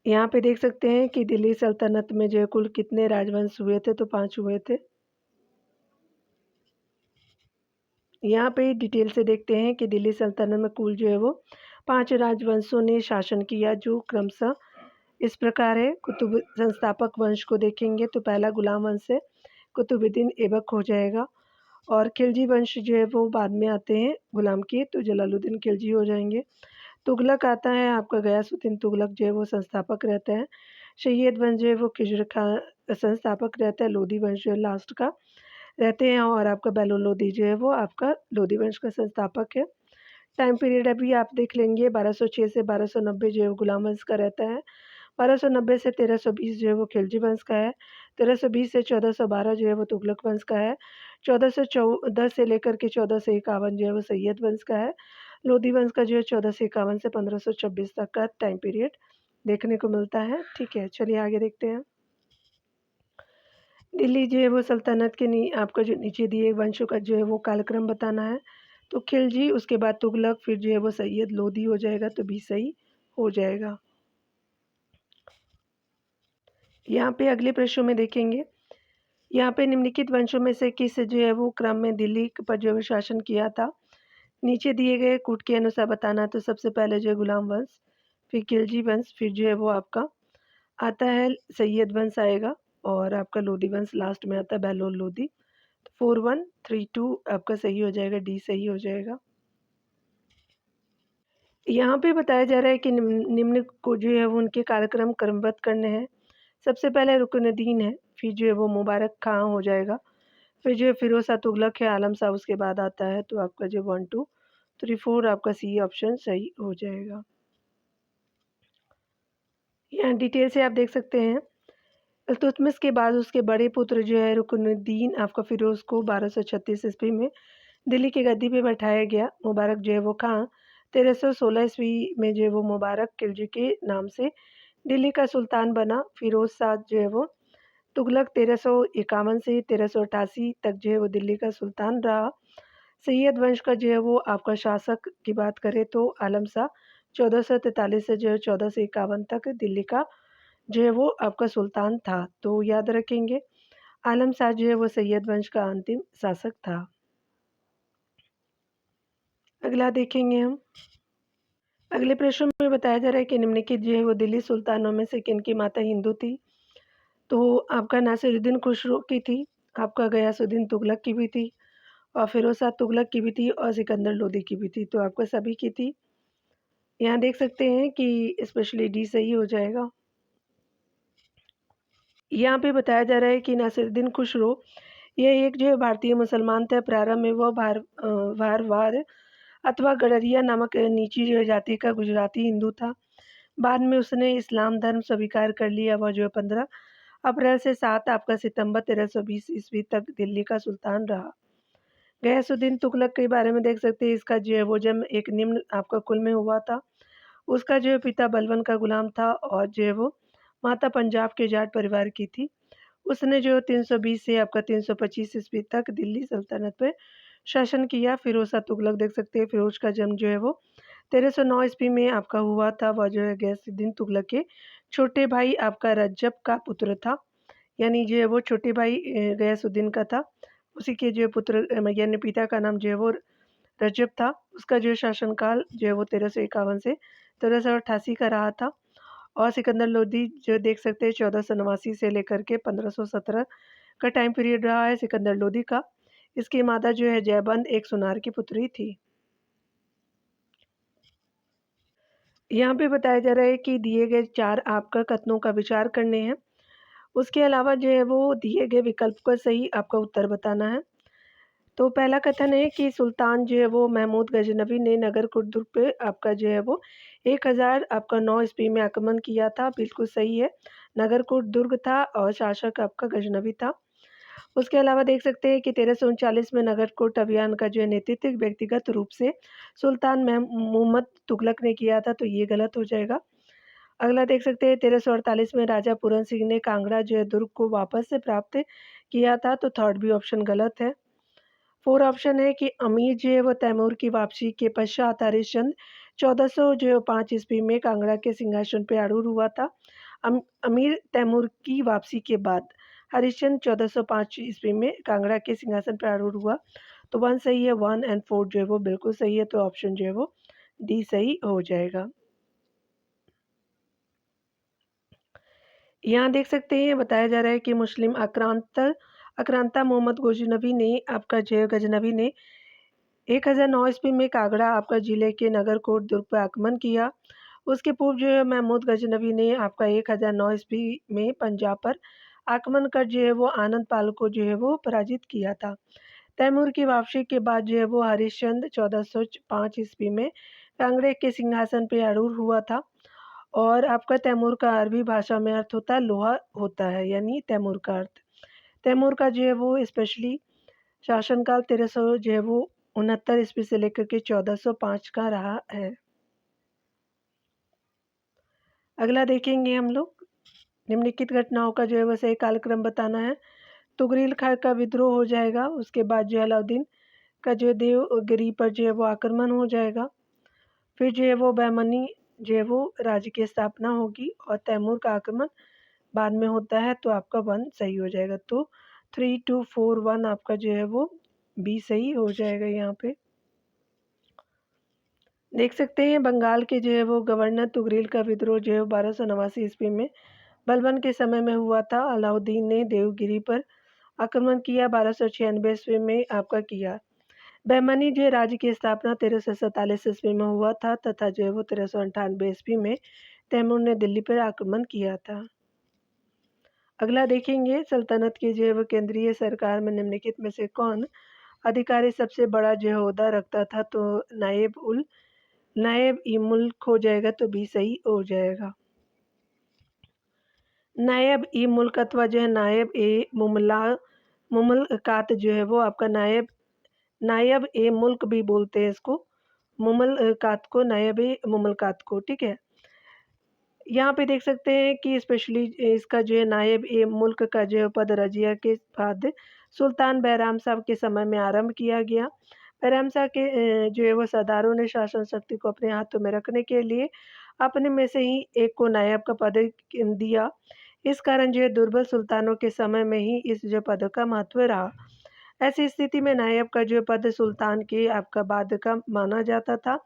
यहाँ पे देख सकते हैं कि दिल्ली सल्तनत में जो है कुल कितने राजवंश हुए थे, तो 5 हुए थे। यहाँ पे डिटेल से देखते हैं कि दिल्ली सल्तनत में कुल जो है वो 5 राजवंशों ने शासन किया, जो क्रमशः इस प्रकार है। कुतुब संस्थापक वंश को देखेंगे तो पहला गुलाम वंश है, कुतुबुद्दीन ऐबक हो जाएगा। और खिलजी वंश जो है वो बाद में आते हैं गुलाम के, तो जलालुद्दीन खिलजी हो जाएंगे। तुगलक आता है आपका, गयासुद्दीन तुगलक जो है वो संस्थापक रहते हैं। सैयद वंश जो है वो खिजर खां संस्थापक रहता है। लोधी वंश जो है लास्ट का रहते हैं और आपका बैलुल लोधी जो है वो आपका लोधी वंश का संस्थापक है। टाइम पीरियड अभी आप देख लेंगे, 1206 से 1290 जो है वो गुलाम वंश का रहता है। 1290 से 1320 जो है वो खिलजी वंश का है। 1320 से 1412 जो है वो तुगलक वंश का है। 1414 से लेकर के 1451 जो है वो सैयद वंश का है। लोधी वंश का जो है 1451 से 1526 तक का टाइम पीरियड देखने को मिलता है। ठीक है, चलिए आगे देखते हैं। दिल्ली जो है वो सल्तनत के आपका जो नीचे दिए वंशों का जो है वो कालक्रम बताना है। तो खिलजी, उसके बाद तुगलक, फिर जो है वो सैयद, लोधी हो जाएगा, तो भी सही हो जाएगा। यहाँ पे अगले प्रश्नों में देखेंगे, यहाँ पे निम्नलिखित वंशों में से किस जो है वो क्रम में दिल्ली पर जो है शासन किया था। नीचे दिए गए कूट के अनुसार बताना। तो सबसे पहले जो है गुलाम वंश, फिर खिलजी वंश, फिर जो है वो आपका आता है सैयद वंश आएगा और आपका लोधी वंश लास्ट में आता है, बहलोल लोधी। 4132 आपका सही हो जाएगा, डी सही हो जाएगा। यहाँ पे बताया जा रहा है कि निम्न को जो है वो उनके कार्यक्रम क्रमबद्ध करने हैं। सबसे पहले रुकनुद्दीन है, फिर जो है वो मुबारक खां हो जाएगा, फिर जो है फिरोज शाह तुगलक है, आलम शाह उसके बाद आता है। तो आपका जो 1 2 3 4 आपका सी ऑप्शन सही हो जाएगा। यहाँ डिटेल से आप देख सकते हैं। इल्तुतमिश के बाद उसके बड़े पुत्र जो है रुकनुद्दीन आपका फिरोज को 1236 ईस्वी में दिल्ली की गद्दी पे बैठाया गया। मुबारक जो है वो खां 1316 ईस्वी में जो है वो मुबारक खिलजी के नाम से दिल्ली का सुल्तान बना। फिरोज शाह जो है वो तुगलक 1351 से 1388 तक जो है वो दिल्ली का सुल्तान रहा। सैयद वंश का जो है वो आपका शासक की बात करें तो आलम शाह 1443 से जो है 1451 तक दिल्ली का जो है वो आपका सुल्तान था। तो याद रखेंगे, आलम शाह जो है वो सैयद वंश का अंतिम शासक था। अगला देखेंगे हम। अगले प्रश्न में बताया जा रहा है कि निम्नलिखित जो है वो दिल्ली सुल्तानों में से किन की माता हिंदू थी। तो आपका नासिरुद्दीन खुसरो की थी, आपका गयासुद्दीन तुगलक की भी थी और फिरोज शाह तुगलक की भी थी और सिकंदर लोदी की भी थी। तो आपका सभी की थी। यहाँ देख सकते हैं कि स्पेशली डी सही हो जाएगा। यहाँ पे बताया जा रहा है कि नासिरुद्दीन खुसरो ये एक जो है भारतीय मुसलमान थे। प्रारंभ में वो भारवार अथवा गडरिया नामक नीची जो जाति का गुजराती हिंदू था। बाद में उसने इस्लाम धर्म स्वीकार कर लिया। वह जो है 15 अप्रैल से 7 आपका सितंबर 1320 ईस्वी तक दिल्ली का सुल्तान रहा। गयासुद्दीन तुगलक के बारे में देख सकते हैं। इसका जो है वो जन्म एक निम्न आपका कुल में हुआ था। उसका जो है पिता बलबन का गुलाम था और जो है वो माता पंजाब के जाट परिवार की थी। उसने जो 320 से आपका 325 ईस्वी तक दिल्ली सल्तनत पे शासन किया। फिरोज शाह तुगलक देख सकते हैं। फिरोज का जन्म जो है वो 1309 ईस्वी में आपका हुआ था। वह जो है गयासुद्दीन तुगलक के छोटे भाई आपका रज्जब का पुत्र था। यानी जो है वो छोटे भाई गयासुद्दीन का था। उसी के जो पुत्र यानी पिता का नाम जो है वो रजब था। उसका जो शासनकाल जो है वो 1351 से 1388 का रहा था। और सिकंदर लोदी जो देख सकते हैं 1489 से लेकर के 1517 का टाइम पीरियड रहा है सिकंदर लोदी का। इसकी माता जो है जयबंद एक सुनार की पुत्री थी। यहाँ पे बताया जा रहा है कि दिए गए 4 आपका कथनों का विचार करने हैं। उसके अलावा जो है वो दिए गए विकल्प का सही आपका उत्तर बताना है। तो पहला कथन है कि सुल्तान जो है वो महमूद गजनवी ने नगरकोट दुर्ग पे आपका जो है वो 1000 आपका 9 ईस्वी में आक्रमण किया था। बिल्कुल सही है। नगरकोट दुर्ग था और शासक आपका गजनवी था। उसके अलावा देख सकते हैं कि 1339 में नगरकोट अभियान का जो है नेतृत्व व्यक्तिगत रूप से सुल्तान मुहम्मद तुगलक ने किया था, तो ये गलत हो जाएगा। अगला देख सकते हैं 1348 में राजा पूरन सिंह ने कांगड़ा जो है दुर्ग को वापस से प्राप्त किया था, तो थर्ड भी ऑप्शन गलत है। 4 ऑप्शन है कि अमीर जो है वो तैमूर की वापसी के पश्चात हरिश्चंद्र 1405 ईस्वी में कांगड़ा के सिंहासन पर आरूढ़ हुआ था। अमीर तैमूर की वापसी के बाद हरिश्चंद्र 1405 ईस्वी में कांगड़ा के सिंहासन पर आरूढ़ हुआ। तो 1 सही है, 1 एंड 4 जो है वो बिल्कुल सही है, तो ऑप्शन जो है वो डी सही हो जाएगा। यहाँ देख सकते हैं बताया जा रहा है कि मुस्लिम आक्रांता मोहम्मद गजनवी ने आपका जो है गजनवी ने 1009 ईस्वी में कांगड़ा आपका जिले के नगरकोट दुर्ग पर आक्रमण किया। उसके पूर्व जो है महमूद गजनवी ने आपका 1009 ईस्वी में पंजाब पर आक्रमण कर जो है वो आनंद पाल को जो है वो पराजित किया था। तैमूर की वापसी के बाद जो है वो हरिश्चंद्र 1405 ईस्वी में कांगड़े के सिंहासन पर आरूढ़ हुआ था। और आपका तैमूर का अरबी भाषा में अर्थ होता है लोहा होता है, यानी तैमूर का अर्थ। तैमूर का जो है वो स्पेशली शासनकाल 1300 जो है वो 69 ईस्वी से लेकर के 1405 का रहा है। अगला देखेंगे हम लोग निम्नलिखित घटनाओं का जो है वो सही कालक्रम बताना है। तुगरील खां का विद्रोह हो जाएगा। उसके बाद जो है अलाउद्दीन का जो है देवगिरी पर जो है वो आक्रमण हो जाएगा। फिर जो है वो बहमनी जो है वो राज्य की स्थापना होगी और तैमूर का आक्रमण बाद में होता है, तो आपका 1 सही हो जाएगा। तो 3 2 4 1 आपका जो है वो बी सही हो जाएगा। यहाँ पे देख सकते हैं बंगाल के जो है वो गवर्नर तुगरील का विद्रोह जो है 1289 ईस्वी में बलबन के समय में हुआ था। अलाउद्दीन ने देवगिरी पर आक्रमण किया 1296 ईस्वी में आपका किया। बहमनी जो है राज्य की स्थापना 1347 ईस्वी में हुआ था तथा जो है वो 1398 ईस्वी में तैमूर ने दिल्ली पर आक्रमण किया था। अगला देखेंगे सल्तनत की जो है वो केंद्रीय सरकार में निम्नलिखित में से कौन अधिकारी सबसे बड़ा जो है ओहदा रखता था, तो नायब ई मुल्क हो जाएगा, तो बी सही हो जाएगा। नायब ई मुल्क अथवा जो है नायब ए मुमलकात जो है वो आपका नायब ए मुल्क भी बोलते हैं इसको, मुमलकात को, नायब ए मुमलकात को, ठीक है। यहाँ पे देख सकते हैं कि स्पेशली इसका जो है नायब ए मुल्क का जो है पद रजिया के बाद सुल्तान बैराम साहब के समय में आरंभ किया गया। बैराम साहब के जो है वो सरदारों ने शासन शक्ति को अपने हाथों में रखने के लिए अपने में से ही एक को नायब का पद दिया। इस कारण जो है दुर्बल सुल्तानों के समय में ही इस जो पद का महत्व रहा। ऐसी स्थिति में नायब का जो पद सुल्तान के आपका बाद का माना जाता था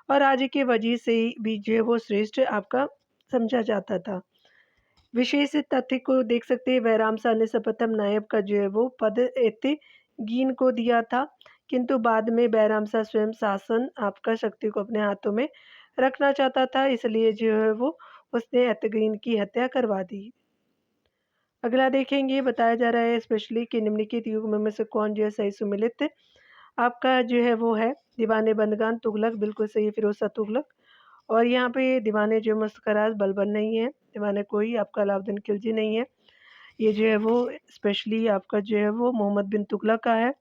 और राज्य के वजीर से ही भी जो है वो श्रेष्ठ आपका समझा जाता था। विशेष तथ्य को देख सकते हैं बैराम शाह ने सर्वप्रथम नायब का जो है वो पद एत्तेगीन को दिया था, किंतु बाद में बैराम शाह स्वयं शासन आपका शक्ति को अपने हाथों में रखना चाहता था, इसलिए जो है वो उसने एत्तेगीन की हत्या करवा दी। अगला देखेंगे, बताया जा रहा है स्पेशली कि निम्नलिखित युग्म में से कौन जो है सही सुमेलित आपका जो है वो है दीवाने बंदगान तुगलक, बिल्कुल सही है फिरोज शाह तुगलक। और यहाँ पे दीवाने जो मुस्तखराज बलबन नहीं है, दीवाने कोई आपका अलाउद्दीन खिलजी नहीं है, ये जो है वो स्पेशली आपका जो है वो मोहम्मद बिन तुगलक का है।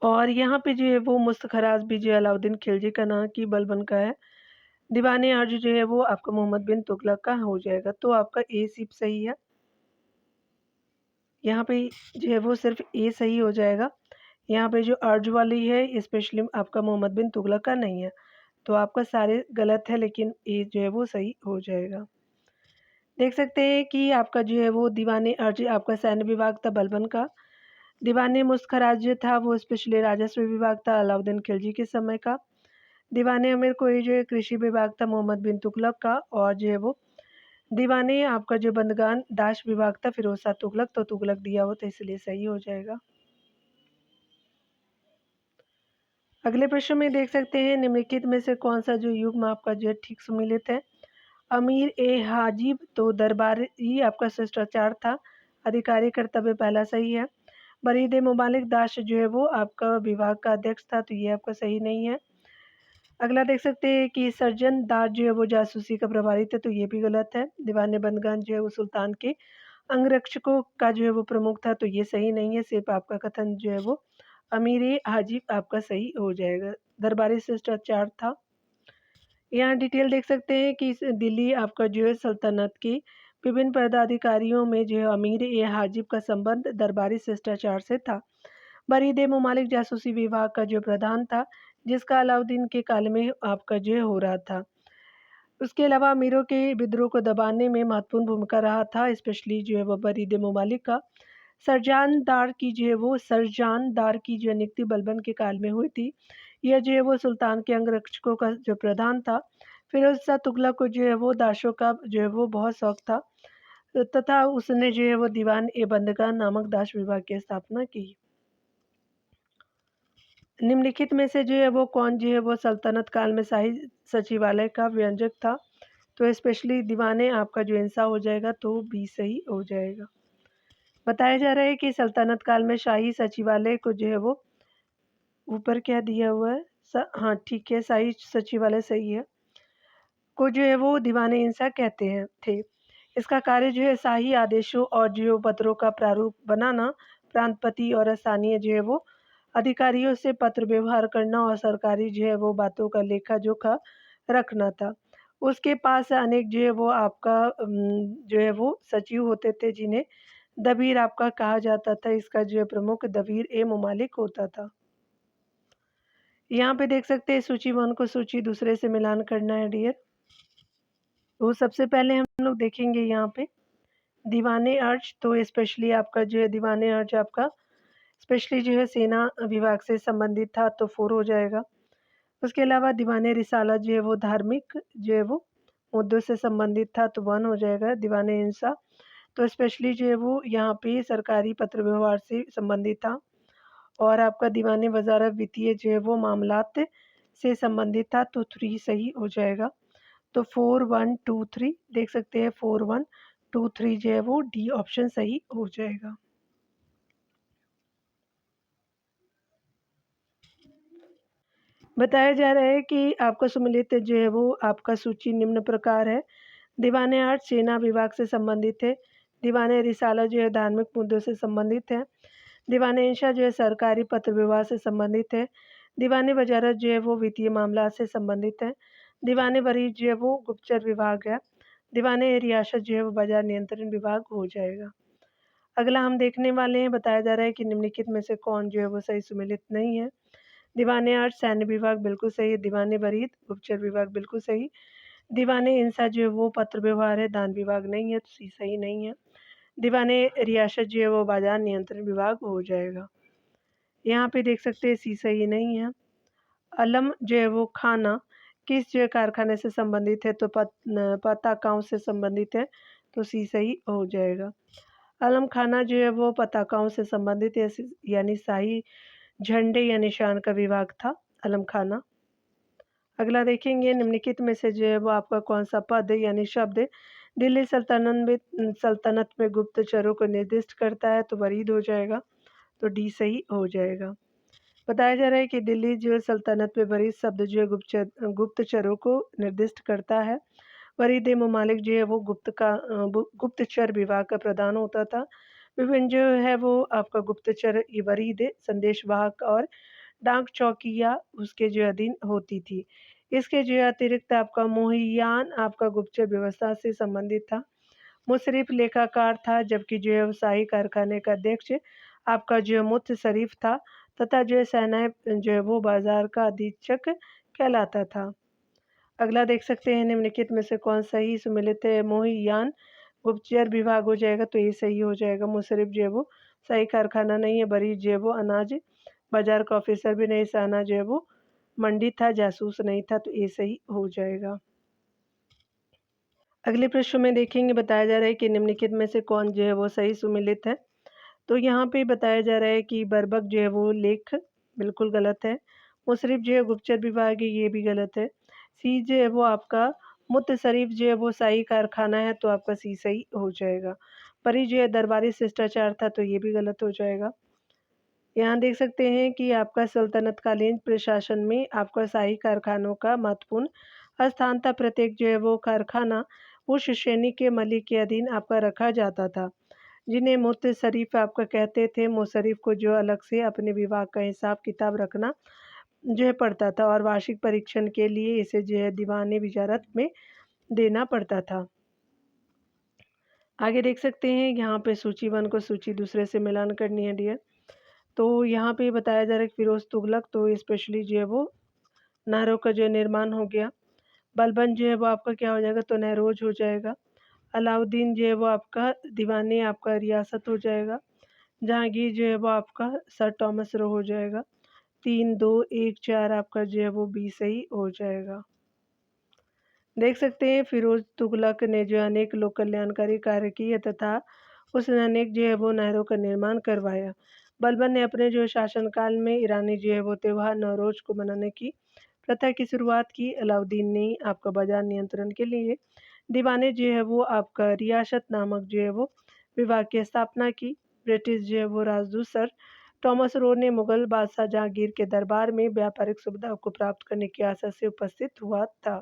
और यहाँ पे जो है वो मुस्तखराज भी जो है अलाउद्दीन खिलजी का ना कि बलबन का है। दीवाने अर्ज जो है वो आपका मोहम्मद बिन तुगलक का हो जाएगा, तो आपका ए सिर्फ सही है। यहाँ पे जो है वो सिर्फ ए सही हो जाएगा। यहाँ पे जो अर्ज वाली है स्पेशली आपका मोहम्मद बिन तुगलक का नहीं है, तो आपका सारे गलत है, लेकिन ए जो है वो सही हो जाएगा। देख सकते हैं कि आपका जो है वो दीवाने अर्ज आपका सैन्य विभाग था बलबन का। दीवाने मुस्खराज जो था वो स्पेशली राजस्व विभाग था अलाउद्दीन खिलजी के समय का। दीवाने अमीर कोई जो है कृषि विभाग था मोहम्मद बिन तुगलक का। और जो है वो दीवाने आपका जो बंदगान दाश विभाग था फिरोज शाह तुगलक, तो तुगलक दिया हो तो इसलिए सही हो जाएगा। अगले प्रश्न में देख सकते हैं निम्नलिखित में से कौन सा जो युग्म आपका जो है ठीक सुमेलित है। अमीर ए हाजिब तो दरबारी आपका शिष्टाचार था, अधिकारी कर्तव्य पहला सही है। बरीद मुबालिक दाश जो है वो आपका विभाग का अध्यक्ष था, तो ये आपका सही नहीं है। अगला देख सकते हैं कि सर्जन दार जो है वो जासूसी का प्रभारी थे, तो ये भी गलत है। दीवाने बंदगान जो है वो सुल्तान के अंगरक्षकों का जो है वो प्रमुख था, तो ये सही नहीं है। सिर्फ आपका कथन जो है वो अमीर हाजिब आपका सही हो जाएगा, दरबारी शिष्टाचार था। यहाँ डिटेल देख सकते हैं कि दिल्ली आपका जो है सल्तनत की विभिन्न पदाधिकारियों में जो है अमीर ए हाजिब का संबंध दरबारी शिष्टाचार से था। बरीद ममालिक जासूसी विभाग का जो प्रधान था, जिसका अलाउद्दीन के काल में आपका जो है हो रहा था। उसके अलावा अमीरों के विद्रोह को दबाने में महत्वपूर्ण भूमिका रहा था, स्पेशली जो है वो बरीद ममालिक का। सरजानदार की जो नियुक्ति बलबन के काल में हुई थी। यह जो है वो सुल्तान के अंगरक्षकों का जो प्रधान था। फिरोज शाह तुगलक को जो है वो दाशों का जो है वो बहुत शौक था, तथा उसने जो है वो दीवान ए बंदगान नामक दाश विभाग की स्थापना की। निम्नलिखित में से जो है वो कौन जो है वो सल्तनत काल में शाही सचिवालय का व्यंजक था, तो स्पेशली दीवाने आपका जो इंसा हो जाएगा, तो बी सही हो जाएगा। बताया जा रहा है कि सल्तनत काल में शाही सचिवालय को जो है वो ऊपर क्या दिया हुआ है, हाँ ठीक है, शाही सचिवालय सही है, को जो है वो दीवाने इंसा कहते हैं थे। इसका कार्य जो है शाही आदेशों और जो पत्रों का प्रारूप बनाना, प्रांतपति और स्थानीय जो है वो अधिकारियों से पत्र व्यवहार करना और सरकारी जो है वो बातों का लेखा जोखा रखना था। उसके पास अनेक जो है वो आपका जो है वो सचिव होते थे, जिन्हें दबीर आपका कहा जाता था। इसका जो है प्रमुख दबीर ए मुमालिक होता था। यहाँ पे देख सकते हैं सूची 1 को सूची दूसरे से मिलान करना है डियर। तो सबसे पहले हम लोग देखेंगे यहाँ पे दीवाने अर्ज, तो स्पेशली आपका जो है दीवाने अर्ज आपका स्पेशली जो है सेना विभाग से संबंधित था, तो 4 हो जाएगा। उसके अलावा दीवाने रिसाला जो है वो धार्मिक जो है वो मुद्दों से संबंधित था, तो 1 हो जाएगा। दीवाने इंसा तो स्पेशली जो है वो यहाँ पे सरकारी पत्र व्यवहार से संबंधित था। और आपका दीवाने वजारत वित्तीय जो है वो मामलात से संबंधित था, तो 3 सही हो जाएगा। तो 4 1 2 3 देख सकते हैं, 4 1 2 3 जो है वो डी ऑप्शन सही हो जाएगा। बताया जा रहा है कि आपका सुमेलित जो है वो आपका सूची निम्न प्रकार है। दीवाने आर्ट सेना विभाग से संबंधित है। दीवाने रिसाला जो है धार्मिक मुद्दों से संबंधित है। दीवाने इंशा जो है सरकारी पत्र व्यवहार से संबंधित है। दीवाने वजारत जो है वो वित्तीय मामला से संबंधित है। दीवाने वरीद जो है वो गुप्तचर विभाग है। दीवाने रियासत जो है वो बाजार नियंत्रण विभाग हो जाएगा। अगला हम देखने वाले हैं, बताया जा रहा है कि निम्नलिखित में से कौन जो है वो सही सुमेलित नहीं है। दीवाने आर्ट सैन्य विभाग बिल्कुल सही है। दीवाने वरीद गुप्तचर विभाग बिल्कुल सही। दीवाने इंसा जो है वो पत्र व्यवहार है, दान विभाग नहीं है, तो सी सही नहीं है। दीवाने रियासत जो है वो बाजार नियंत्रण विभाग हो जाएगा। यहाँ पे देख सकते हैं सी सही नहीं है। अलम जो है वो खाना किस जो है कारखाने से संबंधित है, तो पताकाओं से संबंधित है, तो सी सही हो जाएगा। अलम खाना जो है वो पताकाओं से संबंधित है, यानी शाही झंडे या निशान का विभाग था अलम खाना। अगला देखेंगे निम्नलिखित में से जो है वो आपका कौन सा पद यानी शब्द दिल्ली सल्तनत में गुप्तचरों को निर्दिष्ट करता है तो वरीद हो जाएगा, तो डी सही हो जाएगा। बताया जा रहा है कि दिल्ली जो है सल्तनत में वरीद शब्द जो है गुप्तचरों को निर्दिष्ट करता है। वरीद ममालिक जो है वो गुप्तचर विभाग का प्रधान होता था। विभिन्न जो है वो आपका गुप्तचर वरीद संदेशवाहक और डाक चौकियाँ उसके जो अधीन होती थी। इसके जो अतिरिक्त आपका मोहियान आपका गुप्तचर व्यवस्था से संबंधित था। मुशर्रिफ लेखाकार था, जबकि जो है वो शाही कारखाने का अध्यक्ष आपका जो है मुत्तशरीफ था तथा जो है सेनाए जो है वो बाजार का अधीक्षक कहलाता था। अगला देख सकते हैं निम्नलिखित में से कौन सही सुमेलित है। मोहियान गुप्तचर विभाग हो जाएगा, तो ये सही हो जाएगा। मुशर्रिफ जो है वो शाही कारखाना नहीं है। बरीद जो है वो अनाज बाजार का ऑफिसर भी नहीं, साना जो है वो मंडी था, जासूस नहीं था, तो ये सही हो जाएगा। अगले प्रश्न में देखेंगे, बताया जा रहा है कि निम्नलिखित में से कौन जो है वो सही सुमेलित है। तो यहाँ पे बताया जा रहा है कि बर्बक जो है वो लेख बिल्कुल गलत है। मुशर्रिफ जो है गुप्तचर विभाग है, ये भी गलत है। सी जो है वो आपका मुत्तशरीफ जो है वो शाही कारखाना है, तो आपका सी सही हो जाएगा। परी जो है दरबारी शिष्टाचार था, तो ये भी गलत हो जाएगा। यहाँ देख सकते हैं कि आपका सल्तनतकालीन प्रशासन में आपका शाही कारखानों का महत्वपूर्ण स्थान था। प्रत्येक जो है वो कारखाना उस श्रेणी के मलिक के अधीन आपका रखा जाता था, जिन्हें मुत्तशरीफ आपका कहते थे। मुशर्रिफ को जो अलग से अपने विभाग का हिसाब किताब रखना जो है पड़ता था और वार्षिक परीक्षण के लिए इसे जो है दीवाने विजारत में देना पड़ता था। आगे देख सकते हैं यहाँ पे सूची 1 को सूची दूसरे से मिलान करनी है डियर। तो यहाँ पे बताया जा रहा है कि फिरोज तुगलक, तो स्पेशली जो है वो नहरों का जो निर्माण हो गया। बलबन जो है वो आपका क्या हो जाएगा, तो नहरोज हो जाएगा। अलाउद्दीन जो है वो आपका दीवाने आपका रियासत हो जाएगा। जहांगीर जो है वो आपका सर टॉमस रो हो जाएगा। 3, 2, 1, 4 आपका जो है वो बी सही हो जाएगा। देख सकते हैं फिरोज तुगलक ने जो अनेक लोक कल्याणकारी कार्य किए तथा उसने अनेक जो है वो नहरों का निर्माण करवाया। बलबन ने अपने जो शासनकाल में ईरानी जो है वो त्यौहार नवरोज को मनाने की प्रथा की शुरुआत की। अलाउद्दीन ने आपका बाजार नियंत्रण के लिए दीवाने जो है वो आपका रियासत नामक जो है वो विभाग की स्थापना की। ब्रिटिश जो है वो राजदूत सर टॉमस रो ने मुगल बादशाह जहांगीर के दरबार में व्यापारिक सुविधाओं को प्राप्त करने की आशा से उपस्थित हुआ था।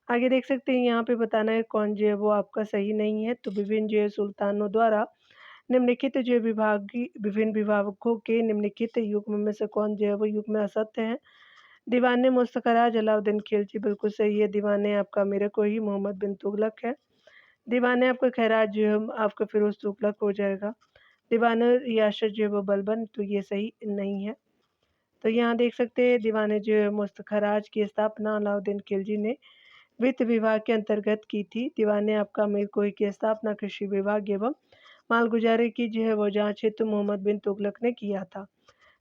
आगे देख सकते हैं यहाँ पे बताना है कौन जो है वो आपका सही नहीं है। तो विभिन्न जो है सुल्तानों द्वारा निम्नलिखित जो विभिन्न विभागों के निम्नलिखित युग्म में से कौन जो है वो युग्म असत्य है। दीवाने मुस्तखराज अलाउद्दीन खिलजी बिल्कुल सही है। दीवाने आपका मेरे को ही मोहम्मद बिन तुगलक है। दीवाने आपका खैरात जो है आपका फिरोज तुगलक हो जाएगा। दीवाने रियासत जो है वो बलबन, तो ये सही नहीं है। तो यहाँ देख सकते हैं दीवाने जो है मुस्तखराज की स्थापना अलाउद्दीन खिलजी ने वित्त विभाग के अंतर्गत की थी। दीवाने आपका अमीर कोई की स्थापना कृषि विभाग एवं मालगुजारी की जो है वो जांच हेतु मोहम्मद बिन तुगलक ने किया था।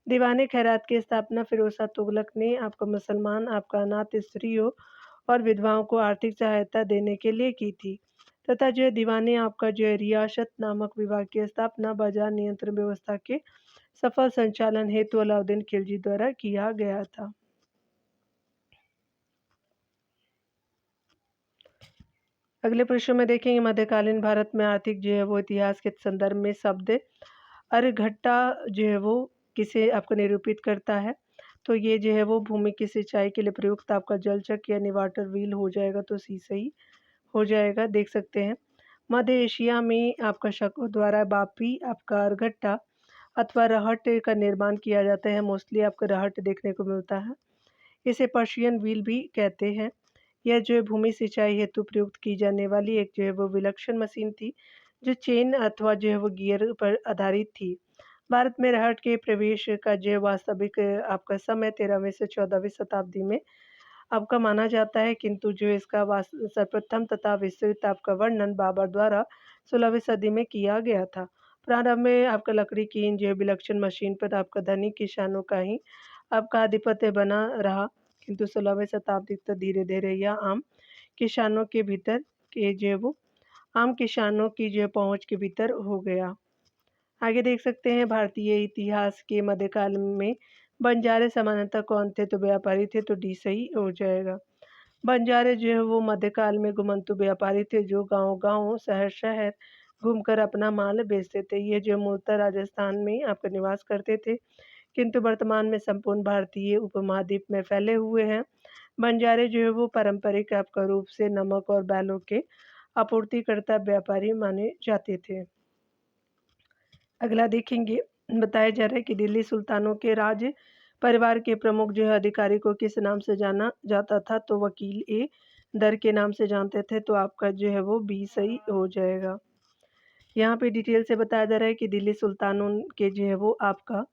दीवाने खैरात की स्थापना फिरोज तुगलक ने आपका मुसलमान आपका अनाथ स्त्रियों और विधवाओं को आर्थिक सहायता देने के लिए की थी तथा जो है दीवाने आपका जो है रियासत नामक विभाग की स्थापना बाजार नियंत्रण व्यवस्था के सफल संचालन हेतु अलाउद्दीन खिलजी द्वारा किया गया था। अगले प्रश्न में देखेंगे, मध्यकालीन भारत में आर्थिक जो है वो इतिहास के संदर्भ में शब्द अर्घट्टा जो है वो किसे आपको निरूपित करता है। तो ये जो है वो भूमि की सिंचाई के लिए प्रयुक्त आपका जलचक्र यानी वाटर व्हील हो जाएगा, तो सी सही हो जाएगा। देख सकते हैं मध्य एशिया में आपका शकों द्वारा बापी आपका अर्घट्टा अथवा रहट का निर्माण किया जाता है। मोस्टली आपको रहट देखने को मिलता है। इसे पर्शियन व्हील भी कहते हैं। यह जो है भूमि सिंचाई हेतु प्रयुक्त की जाने वाली एक जो है वो विलक्षण मशीन थी, जो चेन अथवा जो है वो गियर पर आधारित थी। भारत में रहट के प्रवेश का जो है वास्तविक आपका समय 13वीं से 14वीं शताब्दी में आपका माना जाता है, किंतु जो है इसका सर्वप्रथम तथा विस्तृत आपका वर्णन बाबर द्वारा 16वीं सदी में किया गया था। प्रारंभ में आपका लकड़ी की इन जो है विलक्षण मशीन पर आपका धनी किसानों का ही आपका आधिपत्य बना रहा, किंतु 16वीं शताब्दी तक धीरे धीरे यह किसानों के भीतर के जो है वो आम किसानों की जो पहुंच के भीतर हो गया। आगे देख सकते हैं भारतीय इतिहास के मध्यकाल में बंजारे सामान्यतः कौन थे, तो व्यापारी थे, तो डी सही हो जाएगा। बंजारे जो है वो मध्यकाल में घुमंतु व्यापारी थे जो गांव-गांव, शहर-शहर घूमकर अपना माल बेचते थे। ये जो मूलतः राजस्थान में आपका निवास करते थे, किंतु वर्तमान में संपूर्ण भारतीय उपमहाद्वीप में फैले हुए हैं। बंजारे जो है वो पारंपरिक आपका रूप से नमक और बैलों के आपूर्तिकर्ता व्यापारी माने जाते थे। अगला देखेंगे, बताया जा रहा है कि दिल्ली सुल्तानों के राज परिवार के प्रमुख जो है अधिकारी को किस नाम से जाना जाता था, तो वकील ए दर के नाम से जानते थे, तो आपका जो है वो बी सही हो जाएगा। यहाँ पे डिटेल से बताया जा रहा है कि दिल्ली सुल्तानों के जो है वो आपका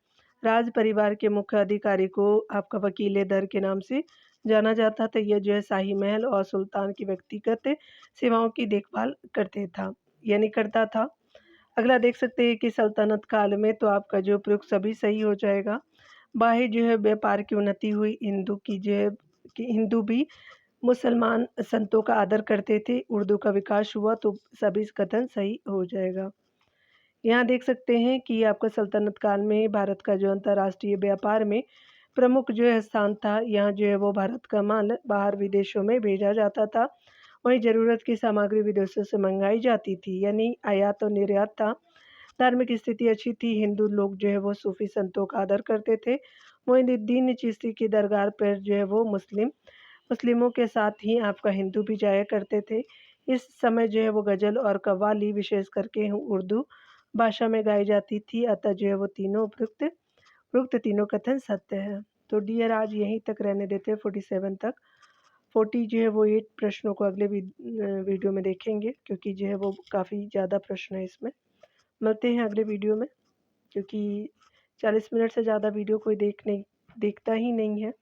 राज परिवार के मुख्य अधिकारी को आपका वकील ए दर के नाम से जाना जाता था। यह जो है शाही महल और सुल्तान की व्यक्तिगत सेवाओं की देखभाल करता था। अगला देख सकते हैं कि सल्तनत काल में तो आपका जो प्रयोग सभी सही हो जाएगा। बाह्य जो है व्यापार की उन्नति हुई, हिंदू की जो है कि हिंदू भी मुसलमान संतों का आदर करते थे, उर्दू का विकास हुआ, तो सभी कथन सही हो जाएगा। यहाँ देख सकते हैं कि आपका सल्तनत काल में भारत का जो अंतर्राष्ट्रीय व्यापार में प्रमुख जो है स्थान था। यहाँ जो है वो भारत का माल बाहर विदेशों में भेजा जाता था। वहीं ज़रूरत की सामग्री विदेशों से मंगाई जाती थी, यानी आयात और निर्यात था। धार्मिक स्थिति अच्छी थी, हिंदू लोग जो है वो सूफी संतों का आदर करते थे। मोइनुद्दीन चिश्ती की दरगाह पर जो है वो मुस्लिमों के साथ ही आपका हिंदू भी जाया करते थे। इस समय जो है वो गज़ल और कव्वाली विशेष करके उर्दू भाषा में गाई जाती थी, अतः जो है वो तीनों उपयुक्त तीनों कथन सत्य है। तो डियर आज यहीं तक रहने देते हैं 47 तक। 40 जो है वो 8 प्रश्नों को अगले वीडियो में देखेंगे, क्योंकि जो है वो काफ़ी ज़्यादा प्रश्न है इसमें। मिलते हैं अगले वीडियो में, क्योंकि 40 मिनट से ज़्यादा वीडियो कोई देखता ही नहीं है।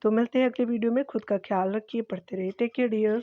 तो मिलते हैं अगले वीडियो में। खुद का ख्याल रखिए, पढ़ते रहिए। Take care dear.